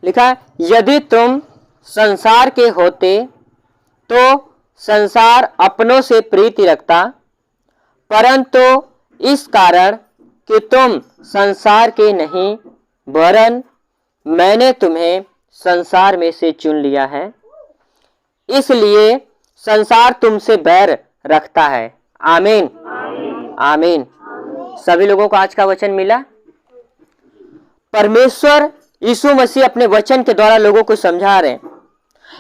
लिखा है, यदि तुम संसार के होते तो संसार अपनों से प्रीति रखता, परंतु इस कारण कि तुम संसार के नहीं वरन मैंने तुम्हें संसार में से चुन लिया है, इसलिए संसार तुमसे बैर रखता है। आमीन आमीन। सभी लोगों को आज का वचन मिला। परमेश्वर यीशु मसीह अपने वचन के द्वारा लोगों को समझा रहे हैं।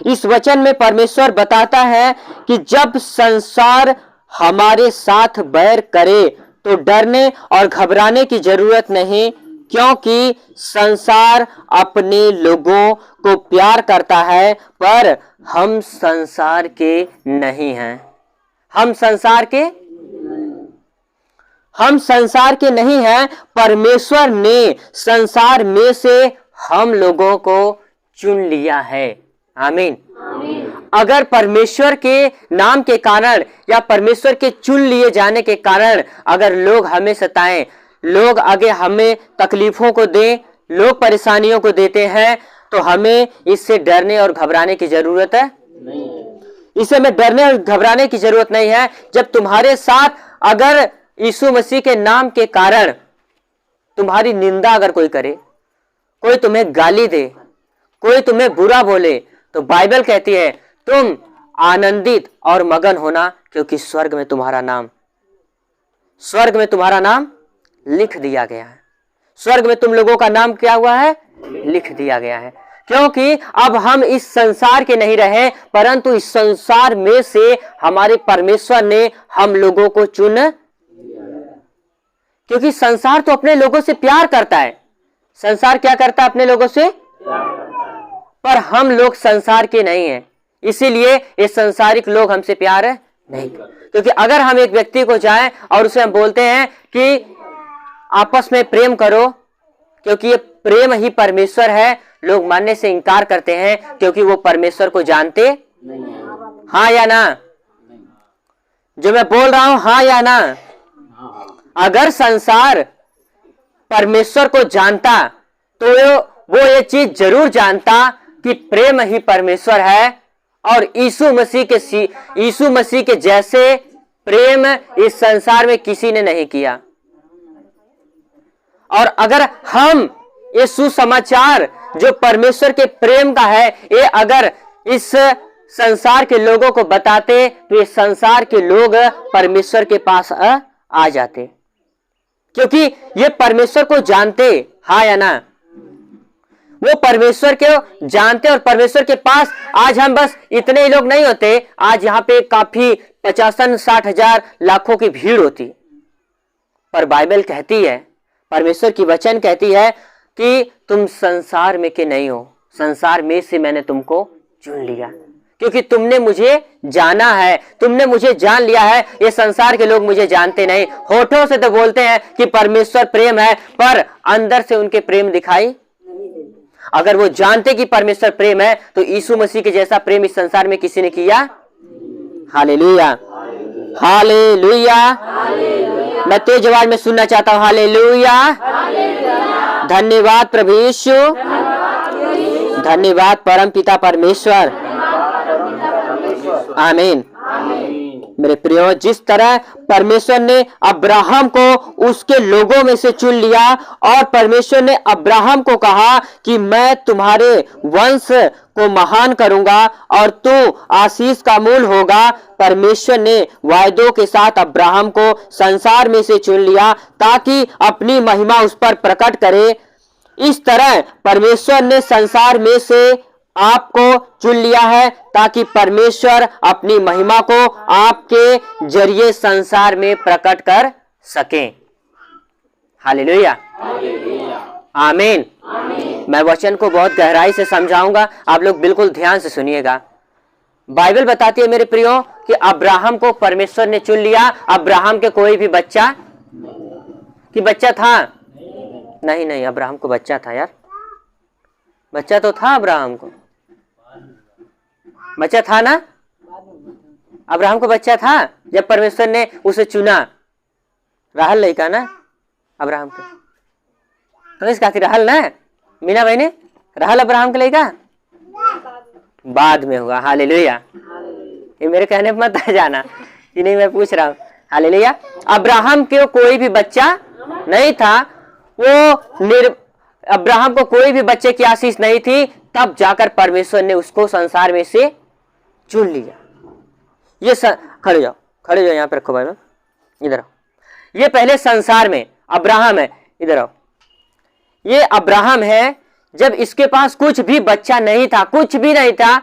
इस वचन में परमेश्वर बताता है कि जब संसार हमारे साथ बैर करे तो डरने और घबराने की जरूरत नहीं, क्योंकि संसार अपने लोगों को प्यार करता है, पर हम संसार के नहीं हैं। हम संसार के नहीं हैं। परमेश्वर ने संसार में से हम लोगों को चुन लिया है। आमीन। अगर परमेश्वर के नाम के कारण या परमेश्वर के चुन लिए जाने के कारण अगर लोग हमें सताएं, लोग आगे हमें तकलीफों को दें, लोग परेशानियों को देते हैं, तो हमें इससे डरने और घबराने की जरूरत है नहीं है। इससे हमें डरने और घबराने की जरूरत नहीं है। जब तुम्हारे साथ अगर यीशु मसीह के नाम के कारण तुम्हारी निंदा अगर कोई करे, कोई तुम्हें गाली दे, कोई तुम्हें बुरा बोले, तो बाइबल कहती है तुम आनंदित और मगन होना, क्योंकि स्वर्ग में तुम्हारा नाम लिख दिया गया है। स्वर्ग में तुम लोगों का नाम क्या हुआ है? लिख दिया गया है। क्योंकि अब हम इस संसार के नहीं रहे, परंतु इस संसार में से हमारे परमेश्वर ने हम लोगों को चुन, क्योंकि संसार तो अपने लोगों से प्यार करता है। संसार क्या करता है? अपने लोगों से, पर हम लोग संसार के नहीं हैं, इसीलिए ये संसारिक लोग हमसे प्यार नहीं। क्योंकि अगर हम एक व्यक्ति को जाएं और उसे हम बोलते हैं कि आपस में प्रेम करो, क्योंकि ये प्रेम ही परमेश्वर है, लोग मानने से इनकार करते हैं, क्योंकि वो परमेश्वर को जानते नहीं। हाँ या ना? जो मैं बोल रहा हूं, हाँ या ना? अगर संसार परमेश्वर को जानता तो वो ये चीज जरूर जानता कि प्रेम ही परमेश्वर है, और यीशु मसीह के जैसे प्रेम इस संसार में किसी ने नहीं किया। और अगर हम ये सुसमाचार जो परमेश्वर के प्रेम का है, ये अगर इस संसार के लोगों को बताते, तो ये संसार के लोग परमेश्वर के पास आ जाते, क्योंकि ये परमेश्वर को जानते। हाँ या ना? वो परमेश्वर को जानते, और परमेश्वर के पास आज हम बस इतने ही लोग नहीं होते, आज यहाँ पे काफी 50-60 हजार लाखों की भीड़ होती। पर बाइबल कहती है, परमेश्वर की वचन कहती है कि तुम संसार में के नहीं हो, संसार में से मैंने तुमको चुन लिया, क्योंकि तुमने मुझे जाना है, तुमने मुझे जान लिया है। ये संसार के लोग मुझे जानते नहीं, होठों से तो बोलते हैं कि परमेश्वर प्रेम है, पर अंदर से उनके प्रेम दिखाई। अगर वो जानते कि परमेश्वर प्रेम है, तो यीशु मसीह के जैसा प्रेम इस संसार में किसी ने किया? Hallelujah, hallelujah. मैं तेज आवाज में सुनना चाहता हूं, हालेलुया। धन्यवाद प्रभु यीशु, धन्यवाद परम पिता परमेश्वर। आमीन। मेरे प्रियो, जिस तरह परमेश्वर ने अब्राहम को उसके लोगों में से चुन लिया, और परमेश्वर ने अब्राहम को कहा कि मैं तुम्हारे वंश को महान करूंगा और तू आशीष का मूल होगा, परमेश्वर ने वायदों के साथ अब्राहम को संसार में से चुन लिया ताकि अपनी महिमा उस पर प्रकट करे। इस तरह परमेश्वर ने संसार में से आपको चुन लिया है ताकि परमेश्वर अपनी महिमा को आपके जरिए संसार में प्रकट कर सके। हालेलुया, आमीन। मैं वचन को बहुत गहराई से समझाऊंगा, आप लोग बिल्कुल ध्यान से सुनिएगा। बाइबल बताती है मेरे प्रियो कि अब्राहम को परमेश्वर ने चुन लिया। अब्राहम के कोई भी बच्चा था? नहीं, अब्राहम को बच्चा था यार, बच्चा तो था अब्राहम को, बच्चा था ना? अब्राहम को बच्चा था जब परमेश्वर ने उसे चुना। राहल लड़का ना अब्राहम को, तो इस खातिर राहल ना मीना बहने रहल अब्राहम के लड़का बाद में हुआ। हालेलुया। ये मेरे कहने पर मत आ जाना कि नहीं, मैं पूछ रहा हूँ। हालेलुया। अब्राहम के कोई भी बच्चा नहीं था, अब्राहम को कोई भी बच्चे की आशीष नहीं थी, तब जाकर परमेश्वर ने उसको संसार में से चुन लिया। ये खड़े जाओ, खड़े जाओ, यहाँ पे रखो बाइबल, इधर आओ। ये पहले संसार में अब्राहम है, इधर आओ। ये अब्राहम है जब इसके पास कुछ भी बच्चा नहीं था, कुछ भी नहीं था,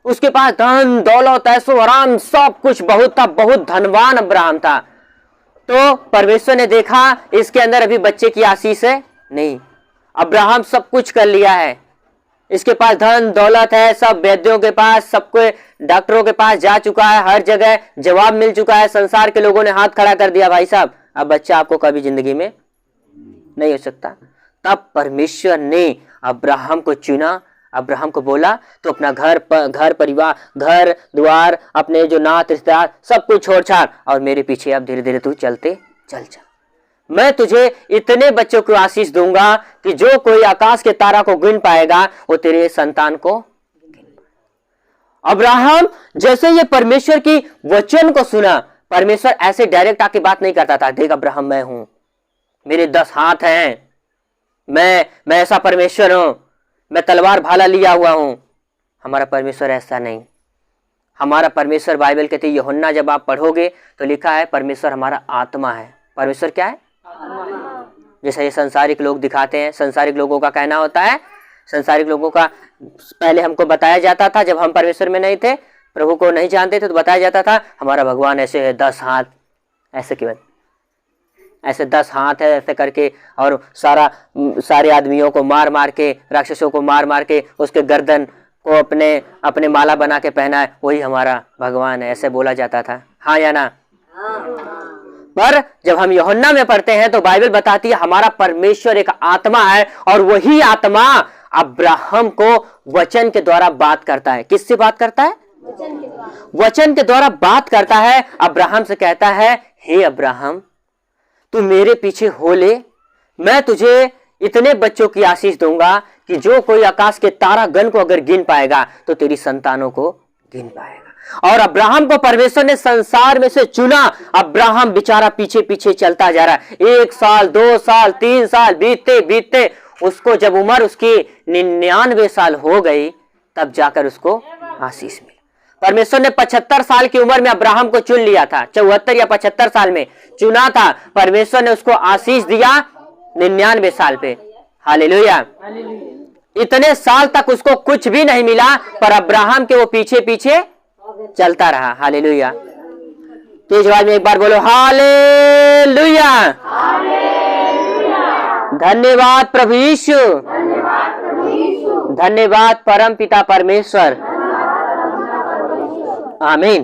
उसके पास धन दौलत ऐशो आराम सब कुछ बहुत था, बहुत धनवान अब्राहम था। तो परमेश्वर ने देखा इसके अंदर अभी बच्चे की आशीष है नहीं, अब्राहम सब कुछ कर लिया है, इसके पास धन दौलत है, सब वैद्यों के पास, सबको डॉक्टरों के पास जा चुका है, हर जगह जवाब मिल चुका है, संसार के लोगों ने हाथ खड़ा कर दिया, भाई साहब अब बच्चा आपको कभी जिंदगी में नहीं हो सकता। तब परमेश्वर ने अब्राहम को चुना, अब्राहम को बोला तो अपना घर परिवार, घर द्वार, अपने जो नात रिश्तेदार सब कुछ छोड़ छाड़ और मेरे पीछे अब धीरे धीरे तू चलते चल। मैं तुझे इतने बच्चों को आशीष दूंगा कि जो कोई आकाश के तारा को गिन पाएगा वो तेरे संतान को गिन पाएगा। अब्राहम जैसे ये परमेश्वर की वचन को सुना, परमेश्वर ऐसे डायरेक्ट आके बात नहीं करता था, देख अब्राहम मैं हूं, मेरे 10 हाथ हैं, मैं ऐसा परमेश्वर हूं, मैं तलवार भाला लिया हुआ हूं। हमारा परमेश्वर ऐसा नहीं। हमारा परमेश्वर, बाइबल कहती है, यूहन्ना जब आप पढ़ोगे तो लिखा है परमेश्वर हमारा आत्मा है। परमेश्वर क्या है? जैसे ये संसारिक लोग दिखाते हैं, संसारिक लोगों का कहना होता है, संसारिक लोगों का पहले हमको बताया जाता था जब हम परमेश्वर में नहीं थे, प्रभु को नहीं जानते थे, तो बताया जाता था हमारा भगवान ऐसे है, 10 हाथ, ऐसे केवल ऐसे 10 हाथ है ऐसे करके, और सारे आदमियों को मार मार के, राक्षसों को मार मार के उसके गर्दन को अपने माला बना के पहना है, वही हमारा भगवान है, ऐसे बोला जाता था। हाँ या ना? पर जब हम यूहन्ना में पढ़ते हैं तो बाइबल बताती है हमारा परमेश्वर एक आत्मा है, और वही आत्मा अब्राहम को वचन के द्वारा बात करता है। किससे बात करता है? वचन के द्वारा बात करता है। अब्राहम से कहता है, हे अब्राहम तू मेरे पीछे हो ले, मैं तुझे इतने बच्चों की आशीष दूंगा कि जो कोई आकाश के तारा गण को अगर गिन पाएगा तो तेरी संतानों को गिन पाएगा। और अब्राहम को परमेश्वर ने संसार में से चुना। अब्राहम बेचारा पीछे पीछे चलता जा रहा है, 1 साल 2 साल 3 साल बीतते बीतते उसको जब उम्र उसकी 99 साल हो गई तब जाकर उसको आशीष मिली। परमेश्वर ने 75 साल की उम्र में अब्राहम को चुन लिया था, 74 या 75 साल में चुना था, परमेश्वर ने उसको आशीष दिया 99 साल पे। हालेलुया। इतने साल तक उसको कुछ भी नहीं मिला, पर अब्राहम के वो पीछे पीछे चलता रहा। हालेलुया। तेज आवाज में एक बार बोलो हालेलुया। धन्यवाद प्रभु यीशु, धन्यवाद परम पिता परमेश्वर। आमीन।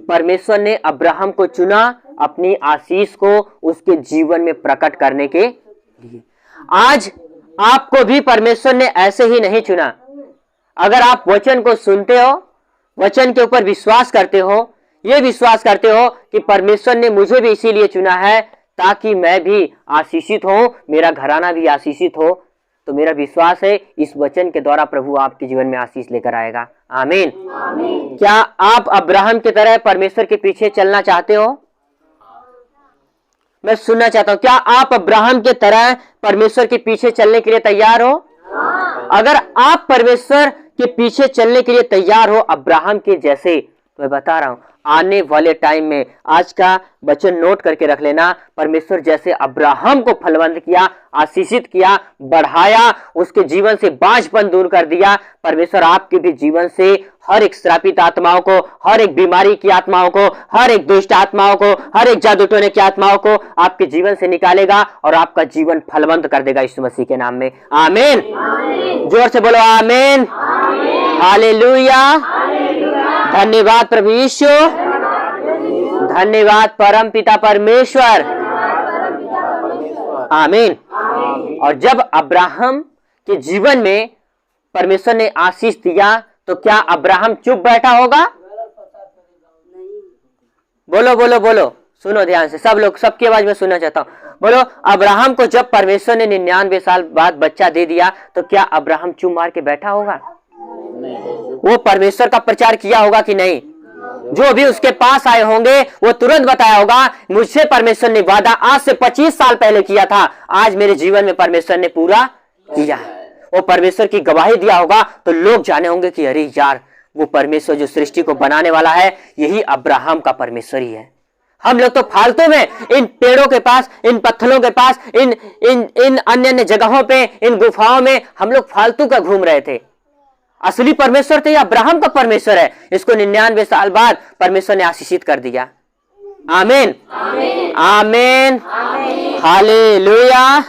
परमेश्वर ने अब्राहम को चुना अपनी आशीष को उसके जीवन में प्रकट करने के लिए। आज आपको भी परमेश्वर ने ऐसे ही नहीं चुना। अगर आप वचन को सुनते हो, वचन के ऊपर विश्वास करते हो, ये विश्वास करते हो कि परमेश्वर ने मुझे भी इसीलिए चुना है ताकि मैं भी आशीषित हो, मेरा घराना भी आशीषित हो, तो मेरा विश्वास है इस वचन के द्वारा प्रभु आपके जीवन में आशीष लेकर आएगा। आमीन। क्या आप अब्राहम की तरह परमेश्वर के पीछे चलना चाहते हो? मैं सुनना चाहता हूं, क्या आप अब्राहम के तरह परमेश्वर के पीछे चलने के लिए तैयार हो? अगर आप परमेश्वर के पीछे चलने के लिए तैयार हो अब्राहम के जैसे, तो मैं बता रहा हूं आने वाले टाइम में, आज का वचन नोट करके रख लेना, परमेश्वर जैसे अब्राहम को फलवंत किया, आशीषित किया, बढ़ाया, उसके जीवन से बांझपन दूर कर दिया, परमेश्वर आपके भी जीवन से हर एक श्रापित आत्माओं को, हर एक बीमारी की आत्माओं को, हर एक दुष्ट आत्माओं को, हर एक जादू टोने की आत्माओं को आपके जीवन से निकालेगा और आपका जीवन फलवंत कर देगा यीशु मसीह के नाम में। आमीन। जोर से बोलो आमीन। हालेलुया। धन्यवाद प्रभु यीशु, धन्यवाद परम पिता परमेश्वर। आमीन। और जब अब्राहम के जीवन में परमेश्वर ने आशीष दिया तो क्या अब्राहम चुप बैठा होगा? बोलो बोलो बोलो, सुनो ध्यान से सब लोग, सबकी आवाज में सुनना चाहता हूं। बोलो, अब्राहम को जब परमेश्वर ने 99 साल बाद बच्चा दे दिया तो क्या अब्राहम चुप मार के बैठा होगा? वो परमेश्वर का प्रचार किया होगा कि नहीं? जो भी उसके पास आए होंगे वो तुरंत बताया होगा, मुझसे परमेश्वर ने वादा आज से 25 साल पहले किया था, आज मेरे जीवन में परमेश्वर ने पूरा किया। वो परमेश्वर की गवाही दिया होगा तो लोग जाने होंगे कि अरे यार, वो परमेश्वर जो सृष्टि को बनाने वाला है यही अब्राहम का परमेश्वर ही है। हम लोग तो फालतू में इन पेड़ों के पास, इन पत्थरों के पास, इन इन इन अन्य अन्य जगहों पे, इन गुफाओं में हम लोग फालतू का घूम रहे थे। असली परमेश्वर तो ये अब्राहम का परमेश्वर है। इसको 99 साल बाद परमेश्वर ने आशीषित कर दिया। आमीन, आमीन, हालेलुया,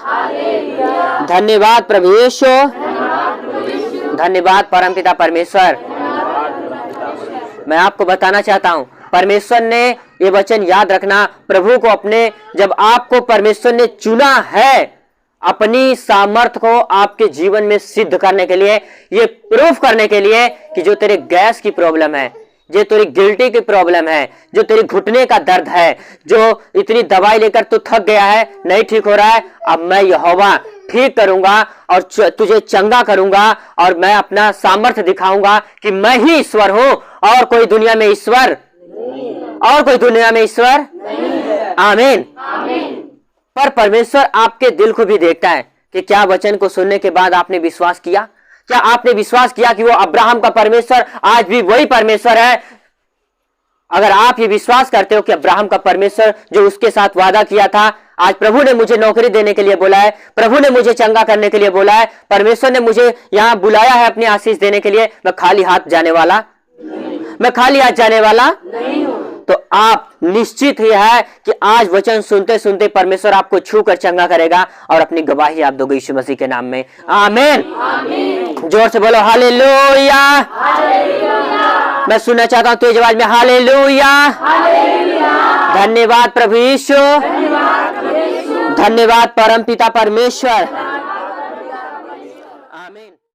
धन्यवाद प्रभु यीशु, धन्यवाद परमपिता परमेश्वर। मैं आपको बताना चाहता हूं, परमेश्वर ने ये वचन याद रखना, प्रभु को अपने, जब आपको परमेश्वर ने चुना है अपनी सामर्थ्य को आपके जीवन में सिद्ध करने के लिए, ये प्रूफ करने के लिए कि जो तेरे गैस की प्रॉब्लम है, जो तेरी गिल्टी की प्रॉब्लम है, जो तेरी घुटने का दर्द है, जो इतनी दवाई लेकर तू थक गया है, नहीं ठीक हो रहा है, अब मैं यहोवा ठीक करूंगा और तुझे चंगा करूंगा और मैं अपना सामर्थ्य दिखाऊंगा कि मैं ही ईश्वर हूं और कोई दुनिया में ईश्वर, और कोई दुनिया में ईश्वर। आमीन। पर परमेश्वर आपके दिल को भी देखता है कि क्या वचन को सुनने के बाद आपने विश्वास किया? क्या आपने विश्वास किया कि वो अब्राहम का परमेश्वर आज भी वही परमेश्वर है? अगर आप ये विश्वास करते हो कि अब्राहम का परमेश्वर जो उसके साथ वादा किया था, आज प्रभु ने मुझे नौकरी देने के लिए बोला है, प्रभु ने मुझे चंगा करने के लिए बोला है, परमेश्वर ने मुझे यहां बुलाया है अपनी आशीष देने के लिए, मैं खाली हाथ जाने वाला मैं खाली हाथ जाने वाला नहीं हूं। तो आप निश्चित ही है कि आज वचन सुनते सुनते परमेश्वर आपको छू कर चंगा करेगा और अपनी गवाही आप दोगे यीशु मसीह के नाम में। आमीन। जोर से बोलो हालेलुया। मैं सुनना चाहता हूं तेज आवाज में हालेलुया। धन्यवाद प्रभु यीशु, धन्यवाद परमपिता परमेश्वर।